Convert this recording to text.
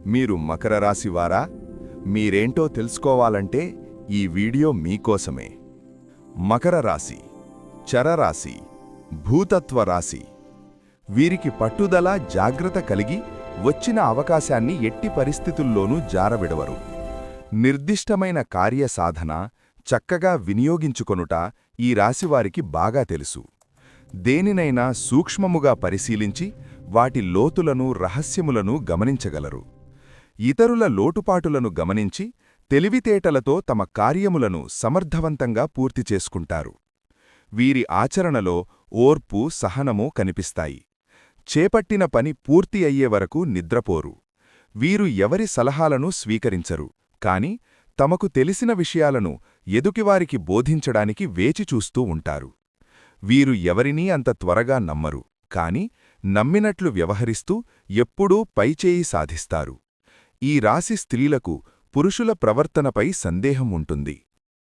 మీరు మకర రాశివారా? మీరేంటో తెలుసుకోవాలంటే ఈ వీడియో మీకోసమే. మకర రాశి చరరాశి, భూతత్వ రాశి. వీరికి పట్టుదల, జాగ్రత్త కలిగి వచ్చిన అవకాశాన్ని ఎట్టి పరిస్థితుల్లోనూ జారవిడవరు. నిర్దిష్టమైన కార్యసాధన చక్కగా వినియోగించుకొనుట ఈ రాశివారికి బాగా తెలుసు. దేనినైనా సూక్ష్మముగా పరిశీలించి వాటి లోతులను, రహస్యములను గమనించగలరు. ఇతరుల లోటుపాటులను గమనించి తెలివితేటలతో తమ కార్యములను సమర్థవంతంగా పూర్తి చేసుకుంటారు. వీరి ఆచరణలో ఓర్పు, సహనము కనిపిస్తాయి. చేపట్టిన పని పూర్తి అయ్యే వరకు నిద్రపోరు. వీరు ఎవరి సలహాలను స్వీకరించరు, కాని తమకు తెలిసిన విషయాలను ఎదుటివారికి బోధించడానికి వేచిచూస్తూ ఉంటారు. వీరు ఎవరినీ అంత త్వరగా నమ్మరు, కాని నమ్మినట్లు వ్యవహరిస్తూ ఎప్పుడూ పైచేయి సాధిస్తారు. ఈ రాశి స్త్రీలకు పురుషుల ప్రవర్తనపై సందేహం ఉంటుంది.